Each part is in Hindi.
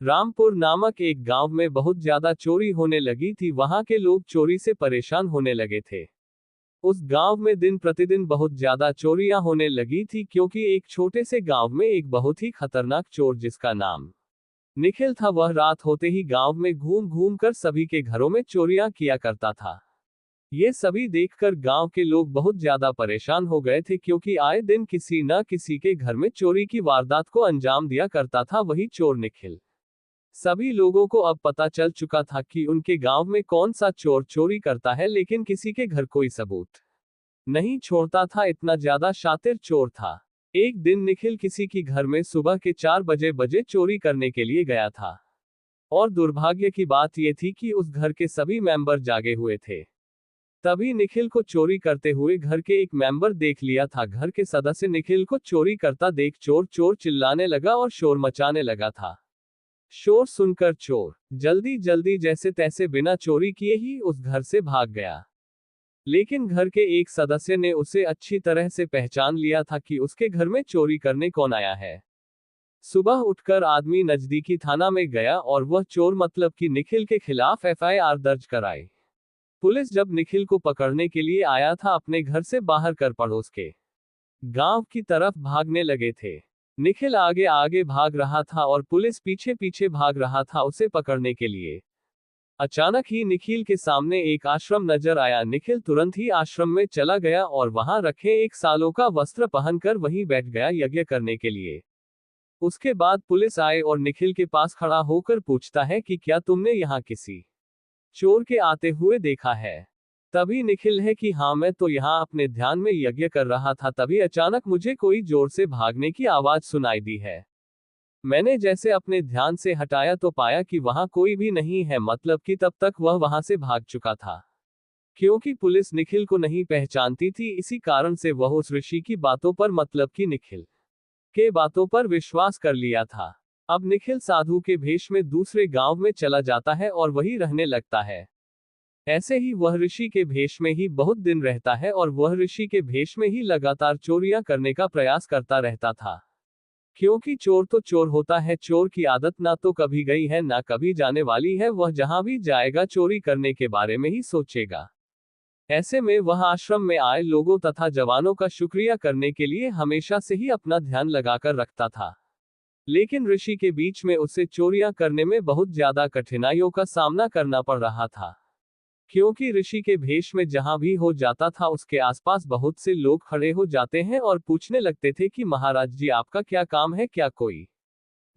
रामपुर नामक एक गांव में बहुत ज्यादा चोरी होने लगी थी। वहां के लोग चोरी से परेशान होने लगे थे। उस गांव में दिन प्रतिदिन बहुत ज्यादा चोरियां होने लगी थी, क्योंकि एक छोटे से गांव में एक बहुत ही खतरनाक चोर जिसका नाम निखिल था, वह रात होते ही गांव में घूम घूम कर सभी के घरों में चोरियां किया करता था। ये सभी देखकर गांव के लोग बहुत ज्यादा परेशान हो गए थे, क्योंकि आए दिन किसी न किसी के घर में चोरी की वारदात को अंजाम दिया करता था वही चोर निखिल। सभी लोगों को अब पता चल चुका था कि उनके गांव में कौन सा चोर चोरी करता है, लेकिन किसी के घर कोई सबूत नहीं छोड़ता था, इतना ज्यादा शातिर चोर था। एक दिन निखिल किसी की घर में सुबह के 4 बजे चोरी करने के लिए गया था। और दुर्भाग्य की बात यह थी कि उस घर के सभी मेंबर जागे हुए थे। तभी निखिल को चोरी करते हुए घर के एक मेंबर देख लिया था। घर के सदस्य निखिल को चोरी करता देख चोर चोर चिल्लाने लगा और शोर मचाने लगा था। शोर सुनकर चोर जल्दी जल्दी जैसे तैसे बिना चोरी किए ही उस घर से भाग गया। लेकिन घर के एक सदस्य ने उसे अच्छी तरह से पहचान लिया था कि उसके घर में चोरी करने कौन आया है। सुबह उठकर आदमी नजदीकी थाना में गया और वह चोर मतलब कि निखिल के खिलाफ एफआईआर दर्ज कराई। पुलिस जब निखिल को पकड़ने के लिए आया था, अपने घर से बाहर कर पड़ोस के गांव की तरफ भागने लगे थे। निखिल आगे आगे भाग रहा था और पुलिस पीछे पीछे भाग रहा था उसे पकड़ने के लिए। अचानक ही निखिल के सामने एक आश्रम नजर आया। निखिल तुरंत ही आश्रम में चला गया और वहां रखे एक सालों का वस्त्र पहनकर वहीं बैठ गया यज्ञ करने के लिए। उसके बाद पुलिस आए और निखिल के पास खड़ा होकर पूछता है कि क्या तुमने यहाँ किसी चोर के आते हुए देखा है? तभी निखिल है कि हाँ, मैं तो यहाँ अपने ध्यान में यज्ञ कर रहा था, तभी अचानक मुझे कोई जोर से भागने की आवाज सुनाई दी है। मैंने जैसे अपने ध्यान से हटाया तो पाया कि वहां कोई भी नहीं है, मतलब कि तब तक वह वहां से भाग चुका था। क्योंकि पुलिस निखिल को नहीं पहचानती थी, इसी कारण से वह उस ऋषि की बातों पर मतलब कि निखिल के बातों पर विश्वास कर लिया था। अब निखिल साधु के भेष में दूसरे गांव में चला जाता है और वहीं रहने लगता है। ऐसे ही वह ऋषि के भेष में ही बहुत दिन रहता है और वह ऋषि के भेष में ही लगातार चोरियां करने का प्रयास करता रहता था। क्योंकि चोर तो चोर होता है, चोर की आदत ना तो कभी गई है ना कभी जाने वाली है, वह जहां भी जाएगा चोरी करने के बारे में ही सोचेगा। ऐसे में वह आश्रम में आए लोगों तथा जवानों का शुक्रिया करने के लिए हमेशा से ही अपना ध्यान लगाकर रखता था। लेकिन ऋषि के बीच में उसे चोरियां करने में बहुत ज्यादा कठिनाइयों का सामना करना पड़ रहा था। क्योंकि ऋषि के भेष में जहां भी हो जाता था उसके आसपास बहुत से लोग खड़े हो जाते हैं और पूछने लगते थे कि महाराज जी, आपका क्या काम है, क्या कोई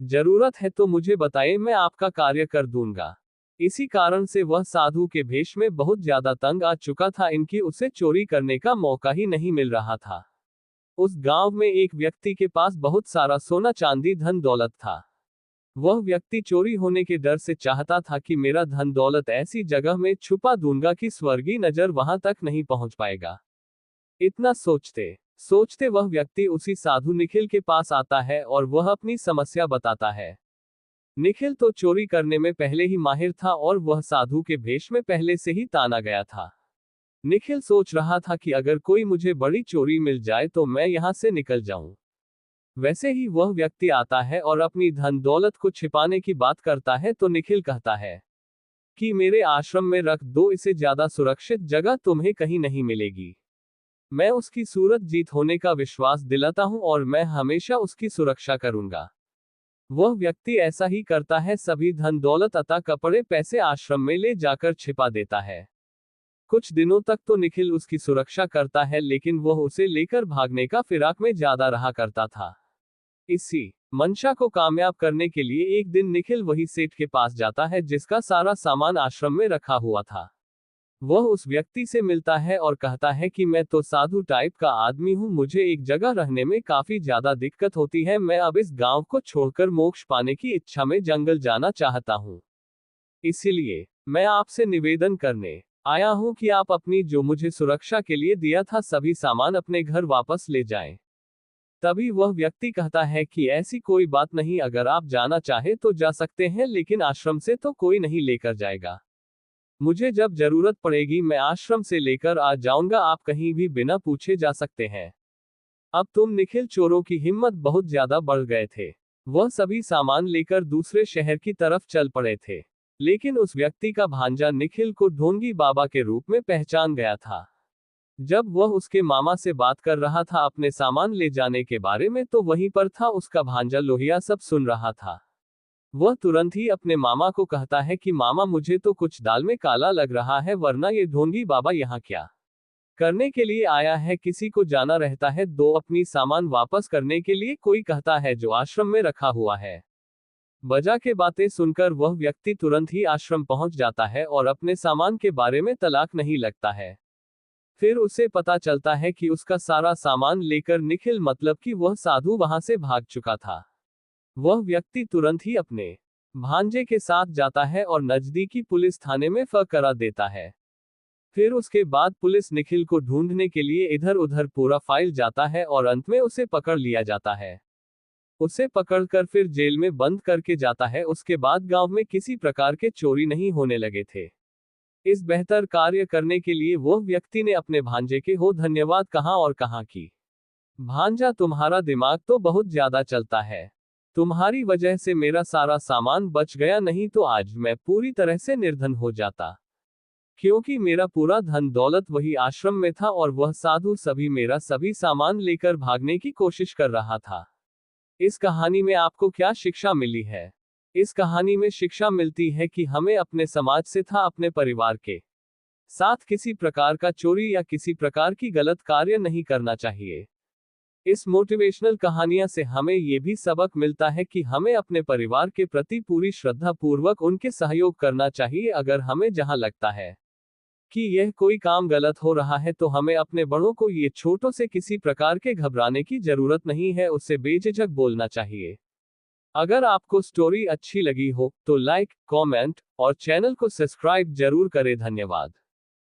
जरूरत है तो मुझे बताएं, मैं आपका कार्य कर दूंगा। इसी कारण से वह साधु के भेष में बहुत ज्यादा तंग आ चुका था, इनकी उसे चोरी करने का मौका ही नहीं मिल रहा था। उस गांव में एक व्यक्ति के पास बहुत सारा सोना चांदी धन दौलत था। वह व्यक्ति चोरी होने के डर से चाहता था कि मेरा धन दौलत ऐसी जगह में छुपा दूंगा कि स्वर्गीय नजर वहां तक नहीं पहुंच पाएगा। इतना सोचते सोचते वह व्यक्ति उसी साधु निखिल के पास आता है और वह अपनी समस्या बताता है। निखिल तो चोरी करने में पहले ही माहिर था और वह साधु के भेष में पहले से ही ताना गया था। निखिल सोच रहा था कि अगर कोई मुझे बड़ी चोरी मिल जाए तो मैं यहां से निकल जाऊं। वैसे ही वह व्यक्ति आता है और अपनी धन दौलत को छिपाने की बात करता है, तो निखिल कहता है कि मेरे आश्रम में रख दो, इसे ज्यादा सुरक्षित जगह तुम्हें कहीं नहीं मिलेगी। मैं उसकी सूरत जीत होने का विश्वास दिलाता हूं और मैं हमेशा उसकी सुरक्षा करूंगा। वह व्यक्ति ऐसा ही करता है, सभी धन दौलत अता कपड़े पैसे आश्रम में ले जाकर छिपा देता है। कुछ दिनों तक तो निखिल उसकी सुरक्षा करता है, लेकिन वह उसे लेकर भागने का फिराक में ज्यादा रहा करता था। इसी मंशा को कामयाब करने के लिए एक दिन निखिल वही सेठ के पास जाता है जिसका सारा सामान आश्रम में रखा हुआ था। वह उस व्यक्ति से मिलता है और कहता है कि मैं तो साधु टाइप का आदमी हूं, मुझे एक जगह रहने में काफी ज्यादा दिक्कत होती है, मैं अब इस गांव को छोड़कर मोक्ष पाने की इच्छा में जंगल जाना चाहता हूं। इसीलिए मैं आपसे निवेदन करने आया हूं कि आप अपनी जो मुझे सुरक्षा के लिए दिया था सभी सामान अपने घर वापस ले जाएं। तभी वह व्यक्ति कहता है कि ऐसी कोई बात नहीं, अगर आप जाना चाहे तो जा सकते हैं, लेकिन आश्रम से तो कोई नहीं लेकर जाएगा। मुझे जब जरूरत पड़ेगी मैं आश्रम से लेकर आ जाऊंगा, आप कहीं भी बिना पूछे जा सकते हैं। अब तुम निखिल चोरों की हिम्मत बहुत ज्यादा बढ़ गए थे। वह सभी सामान लेकर दूसरे शहर की तरफ चल पड़े थे। लेकिन उस व्यक्ति का भांजा निखिल को ढोंगी बाबा के रूप में पहचान गया था। जब वह उसके मामा से बात कर रहा था अपने सामान ले जाने के बारे में, तो वहीं पर था उसका भांजा लोहिया सब सुन रहा था। वह तुरंत ही अपने मामा को कहता है कि मामा, मुझे तो कुछ दाल में काला लग रहा है, वरना ये ढोंगी बाबा यहाँ क्या करने के लिए आया है। किसी को जाना रहता है दो अपनी सामान वापस करने के लिए, कोई कहता है जो आश्रम में रखा हुआ है। बजा के बातें सुनकर वह व्यक्ति तुरंत ही आश्रम पहुंच जाता है और अपने सामान के बारे में तलाक नहीं लगता है। फिर उसे पता चलता है कि उसका सारा सामान लेकर निखिल, मतलब कि वह साधु, वहां से भाग चुका था। वह व्यक्ति तुरंत ही अपने भांजे के साथ जाता है और नजदीकी पुलिस थाने में करा देता है। फिर उसके बाद पुलिस निखिल को ढूंढने के लिए इधर उधर पूरा फाइल जाता है और अंत में उसे पकड़ लिया जाता है। उसे पकड़कर फिर जेल में बंद करके जाता है। उसके बाद गांव में किसी प्रकार के चोरी नहीं होने लगे थे। इस बेहतर कार्य करने के लिए वह व्यक्ति ने अपने भांजे के हो धन्यवाद कहा और कहा कि भांजा, तुम्हारा दिमाग तो बहुत ज्यादा चलता है। तुम्हारी वजह से मेरा सारा सामान बच गया, नहीं तो आज मैं पूरी तरह से निर्धन हो जाता। क्योंकि मेरा पूरा धन दौलत वही आश्रम में था और वह साधु सभी मेरा सभी सामान लेकर भागने की कोशिश कर रहा था। इस कहानी में आपको क्या शिक्षा मिली है? इस कहानी में शिक्षा मिलती है कि हमें अपने समाज से था अपने परिवार के साथ किसी प्रकार का चोरी या किसी प्रकार की गलत कार्य नहीं करना चाहिए। इस मोटिवेशनल कहानियां से हमें यह भी सबक मिलता है कि हमें अपने परिवार के प्रति पूरी श्रद्धा पूर्वक उनके सहयोग करना चाहिए। अगर हमें जहां लगता है कि यह कोई काम गलत हो रहा है, तो हमें अपने बड़ों को ये छोटों से किसी प्रकार के घबराने की जरूरत नहीं है, उससे बेझिझक बोलना चाहिए। अगर आपको स्टोरी अच्छी लगी हो तो लाइक, कमेंट और चैनल को सब्सक्राइब जरूर करें। धन्यवाद।